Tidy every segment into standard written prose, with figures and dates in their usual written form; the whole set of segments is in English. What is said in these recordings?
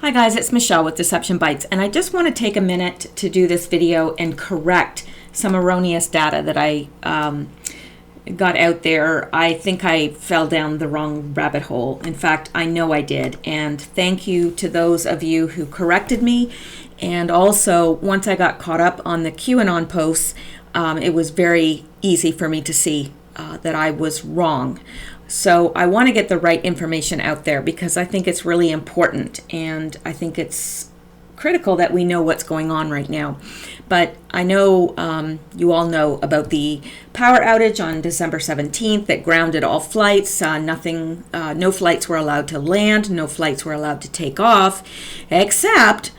Hi guys, it's Michelle with Deception Bytes, and I just want to take a minute to do this video and correct some erroneous data that I got out there. I think I fell down the wrong rabbit hole. In fact, I know I did, and thank you to those of you who corrected me. And also, once I got caught up on the QAnon posts, it was very easy for me to see that I was wrong. So I want to get the right information out there because I think it's really important, and I think it's critical that we know what's going on right now. But I know you all know about the power outage on December 17th that grounded all flights. No flights were allowed to land, no flights were allowed to take off, except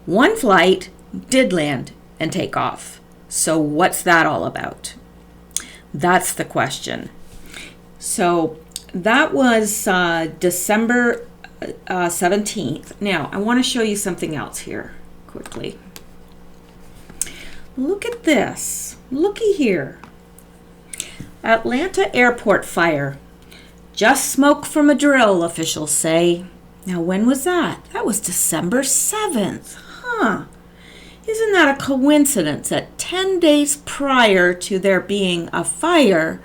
one flight did land and take off. So what's that all about? That's the question. So that was December 17th. Now, I want to show you something else here quickly. Look at this. Looky here. Atlanta airport fire. Just smoke from a drill, officials say. Now, when was that? That was December 7th. Huh. Isn't that a coincidence that 10 days prior to there being a fire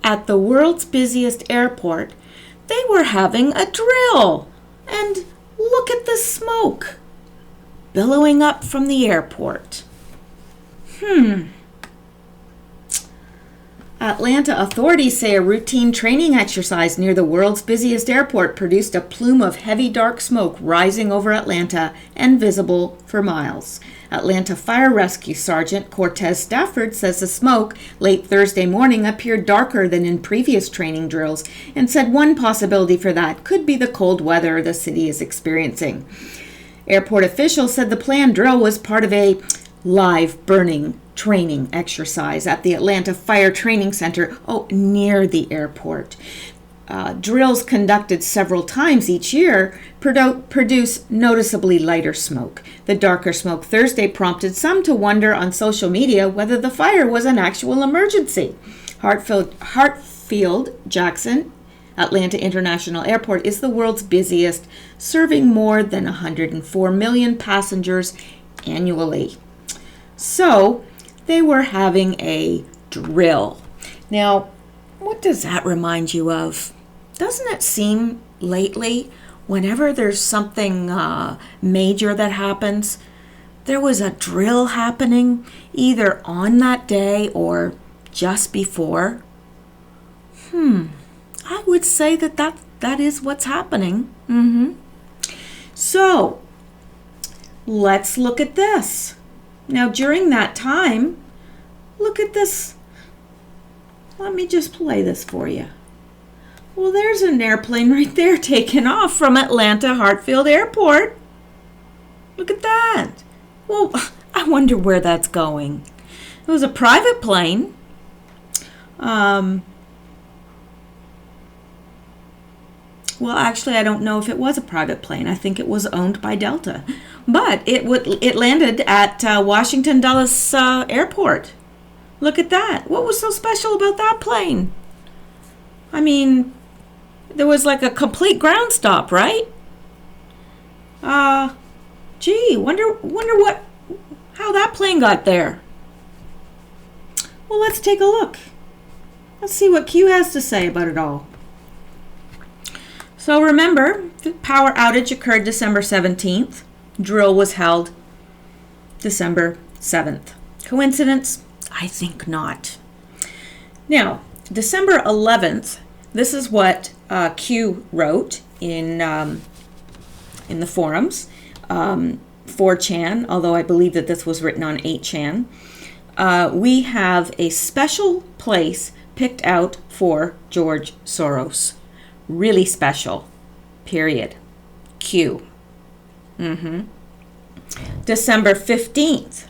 at the world's busiest airport, they were having a drill? And look at the smoke billowing up from the airport. Atlanta authorities say a routine training exercise near the world's busiest airport produced a plume of heavy dark smoke rising over Atlanta and visible for miles. Atlanta Fire Rescue Sergeant Cortez Stafford says the smoke late Thursday morning appeared darker than in previous training drills and said one possibility for that could be the cold weather the city is experiencing. Airport officials said the planned drill was part of a live burning training exercise at the Atlanta Fire Training Center, near the airport. Drills conducted several times each year produce noticeably lighter smoke. The darker smoke Thursday prompted some to wonder on social media whether the fire was an actual emergency. Hartsfield Jackson Atlanta International Airport is the world's busiest, serving more than 104 million passengers annually. So they were having a drill. Now, what does that remind you of? Doesn't it seem lately, whenever there's something major that happens, there was a drill happening either on that day or just before? I would say that is what's happening. So, let's look at this. Now, during that time, look at this. Let me just play this for you. Well, there's an airplane right there taking off from Atlanta Hartsfield Airport. Look at that. Well, I wonder where that's going. It was a private plane. Well, actually, I don't know if it was a private plane. I think it was owned by Delta. But it landed at Washington Dulles Airport. Look at that. What was so special about that plane? I mean, there was like a complete ground stop, right? Wonder how that plane got there. Well, let's take a look. Let's see what Q has to say about it all. So remember, the power outage occurred December 17th. Drill was held December 7th. Coincidence? I think not. Now, December 11th, this is what Q wrote in the forums, 4chan, although I believe that this was written on 8chan. We have a special place picked out for George Soros. Really special, period. Q. December 15th,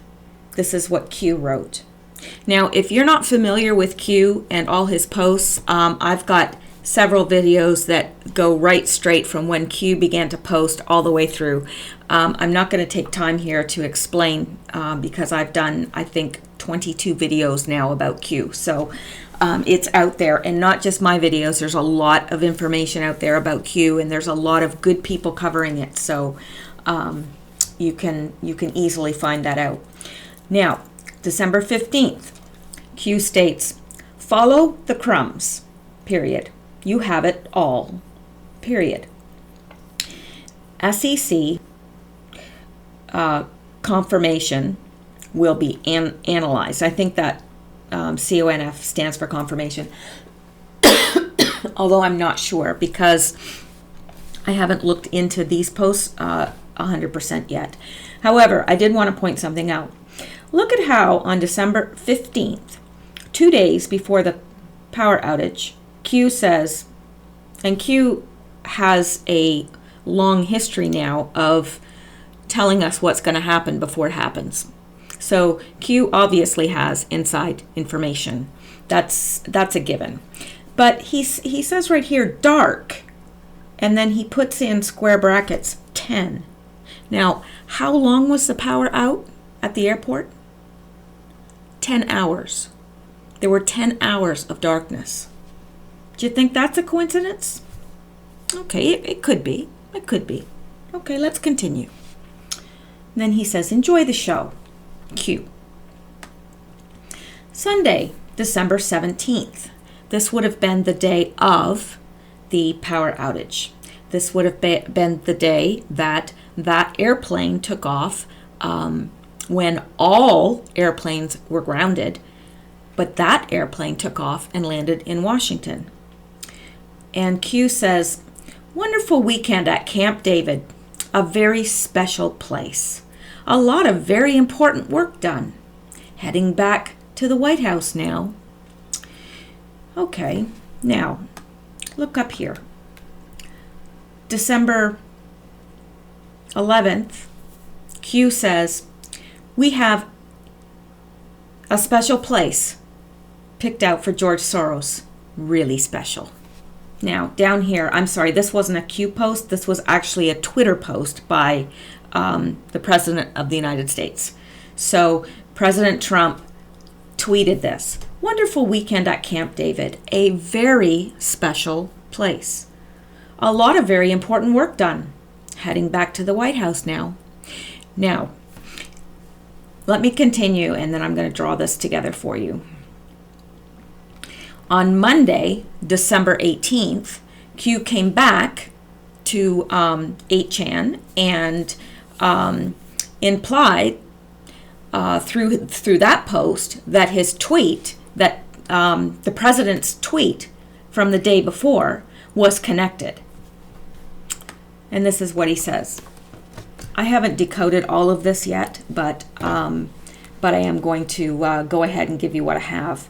this is what Q wrote. Now, if you're not familiar with Q and all his posts, I've got several videos that go right straight from when Q began to post all the way through. I'm not going to take time here to explain because I've done, I think, 22 videos now about Q. So it's out there, and not just my videos. There's a lot of information out there about Q, and there's a lot of good people covering it. So you can easily find that out. Now, December 15th, Q states, follow the crumbs, period. You have it all, period. SEC confirmation will be analyzed. I think that CONF stands for confirmation, although I'm not sure because I haven't looked into these posts 100% yet. However, I did want to point something out. Look at how on December 15th, 2 days before the power outage, Q says, and Q has a long history now of telling us what's going to happen before it happens. So Q obviously has inside information. That's a given. But he says right here, dark, and then he puts in square brackets, 10. Now, how long was the power out at the airport? 10 hours. There were 10 hours of darkness. Do you think that's a coincidence? Okay, it could be. It could be. Okay, let's continue. Then he says, enjoy the show. Q. Sunday, December 17th. This would have been the day of the power outage. This would have been the day that airplane took off when all airplanes were grounded, but that airplane took off and landed in Washington. And Q says, wonderful weekend at Camp David, a very special place. A lot of very important work done. Heading back to the White House now. Okay, now, look up here. December 11th, Q says, we have a special place picked out for George Soros. Really special. Now, down here, I'm sorry, this wasn't a Q post. This was actually a Twitter post by the President of the United States. So President Trump tweeted this. Wonderful weekend at Camp David. A very special place. A lot of very important work done. Heading back to the White House now. Now, let me continue and then I'm going to draw this together for you. On Monday, December 18th, Q came back to 8chan and implied through that post that his tweet, that the president's tweet from the day before was connected. And this is what he says. I haven't decoded all of this yet, but I am going to go ahead and give you what I have.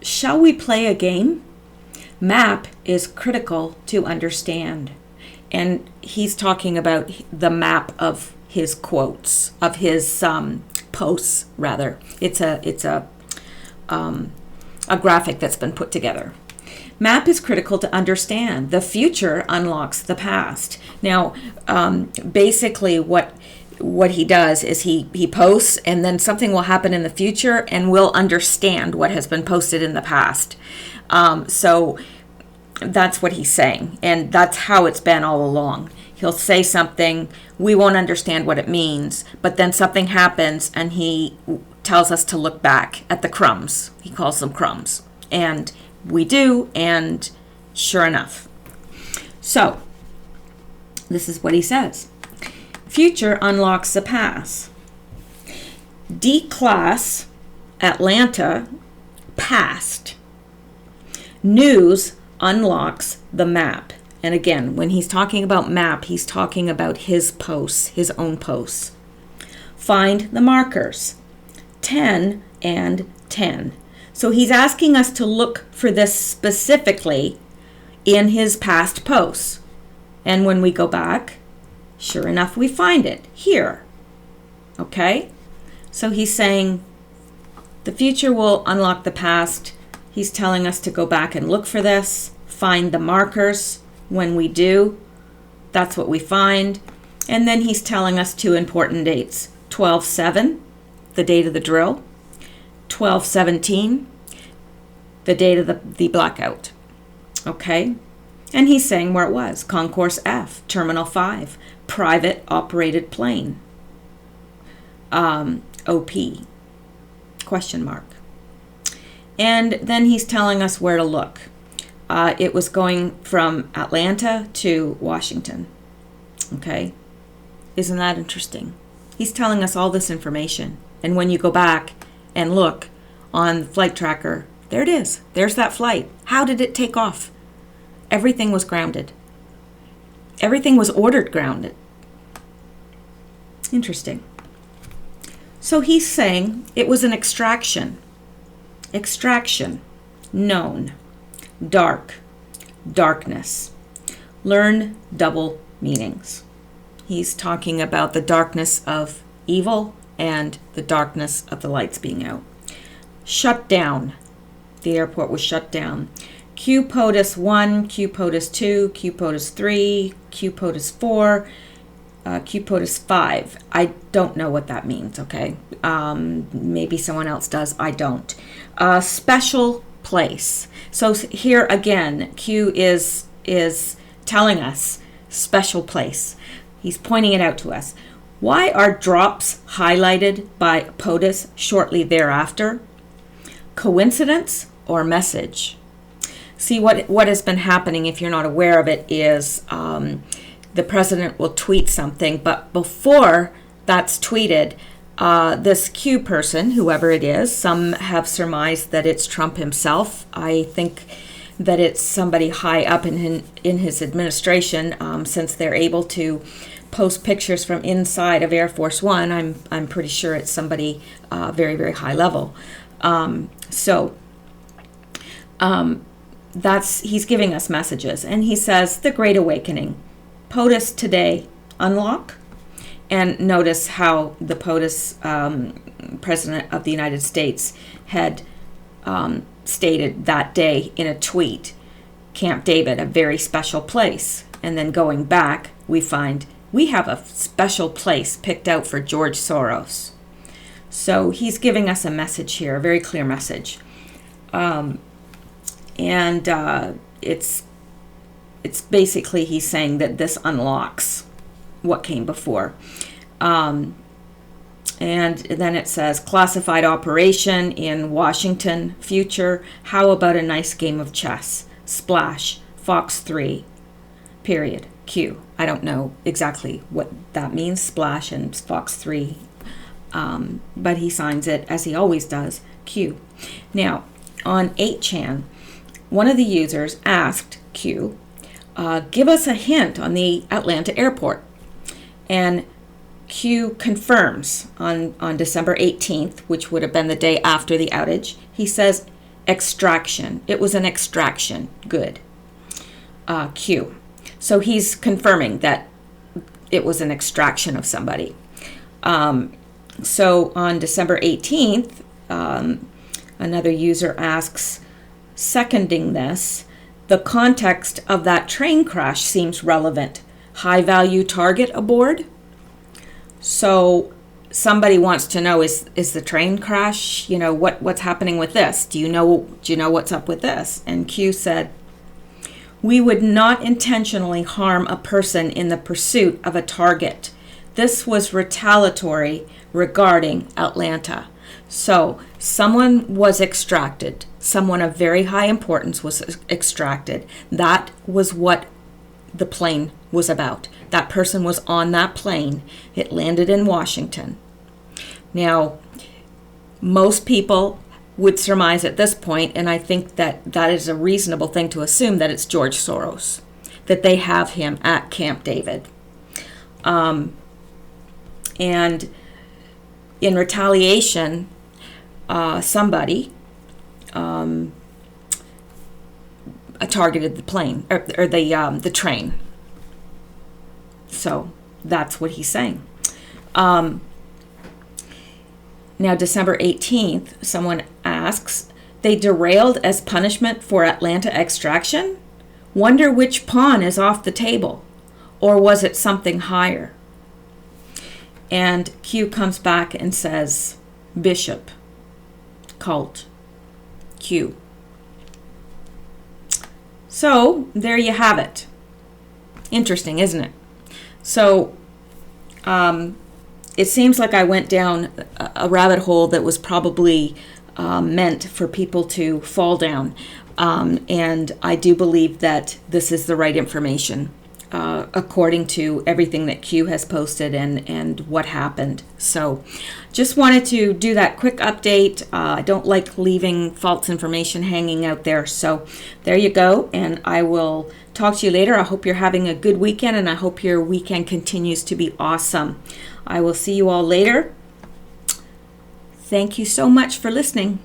Shall we play a game? Map is critical to understand. And he's talking about the map of his quotes, of his posts, rather. It's a graphic that's been put together. Map is critical to understand. The future unlocks the past. Now, basically what he does is he posts and then something will happen in the future and we'll understand what has been posted in the past. So that's what he's saying. And that's how it's been all along. He'll say something, we won't understand what it means, but then something happens and he tells us to look back at the crumbs. He calls them crumbs. And we do, and sure enough. So, this is what he says. Future unlocks the past. D-class, Atlanta, past. News unlocks the map. And again, when he's talking about map, he's talking about his posts, his own posts. Find the markers. 10 and 10. So he's asking us to look for this specifically in his past posts. And when we go back, sure enough, we find it here. Okay? So he's saying the future will unlock the past. He's telling us to go back and look for this, find the markers. When we do, that's what we find. And then he's telling us two important dates. 12/7, the date of the drill. 12/17, the date of the blackout. Okay? And he's saying where it was. Concourse F, Terminal 5, private operated plane. OP, question mark. And then he's telling us where to look. It was going from Atlanta to Washington. Okay. Isn't that interesting? He's telling us all this information. And when you go back and look on the flight tracker, there it is. There's that flight. How did it take off? Everything was grounded. Everything was ordered grounded. Interesting. So he's saying it was an extraction. Extraction. Known. Dark. Darkness. Learn double meanings. He's talking about the darkness of evil and the darkness of the lights being out. Shut down. The airport was shut down. Q POTUS 1, Q POTUS 2, Q POTUS 3, Q POTUS 4, Q POTUS 5. I don't know what that means, okay? Maybe someone else does. I don't. Special place. So here again, Q is telling us special place. He's pointing it out to us. Why are drops highlighted by POTUS shortly thereafter? Coincidence or message? See, what has been happening, if you're not aware of it, is the president will tweet something, but before that's tweeted, this Q person, whoever it is, some have surmised that it's Trump himself. I think that it's somebody high up in his administration, since they're able to post pictures from inside of Air Force One. I'm pretty sure it's somebody very, very high level. He's giving us messages, and he says the Great Awakening, POTUS today, unlock. And notice how the POTUS president of the United States had stated that day in a tweet, Camp David, a very special place. And then going back, we find we have a special place picked out for George Soros. So he's giving us a message here, a very clear message. It's basically he's saying that this unlocks what came before. And then it says classified operation in Washington, future. How about a nice game of chess? Splash, Fox 3, period, Q. I don't know exactly what that means, splash and Fox 3. But he signs it, as he always does, Q. Now, on 8chan, one of the users asked Q, give us a hint on the Atlanta airport. And Q confirms on December 18th, which would have been the day after the outage. He says extraction. It was an extraction. Good. Q. So he's confirming that it was an extraction of somebody. So on December 18th, another user asks, seconding this, the context of that train crash seems relevant. High value target aboard? So somebody wants to know, is the train crash, what's happening with this? Do you know what's up with this? And Q said, we would not intentionally harm a person in the pursuit of a target. This was retaliatory regarding Atlanta. So someone was extracted. Someone of very high importance was extracted. That was what the plane was about. That person was on that plane. It landed in Washington. Now, most people would surmise at this point, and I think that that is a reasonable thing to assume, that it's George Soros, that they have him at Camp David. And in retaliation, somebody targeted the plane or the train. So that's what he's saying. Now, December 18th, someone asks, they derailed as punishment for Atlanta extraction? Wonder which pawn is off the table. Or was it something higher? And Q comes back and says, Bishop, cult, Q. So there you have it. Interesting, isn't it? So it seems like I went down a rabbit hole that was probably meant for people to fall down. And I do believe that this is the right information, according to everything that Q has posted and what happened. So just wanted to do that quick update. I don't like leaving false information hanging out there. So there you go. And I will talk to you later. I hope you're having a good weekend, and I hope your weekend continues to be awesome. I will see you all later. Thank you so much for listening.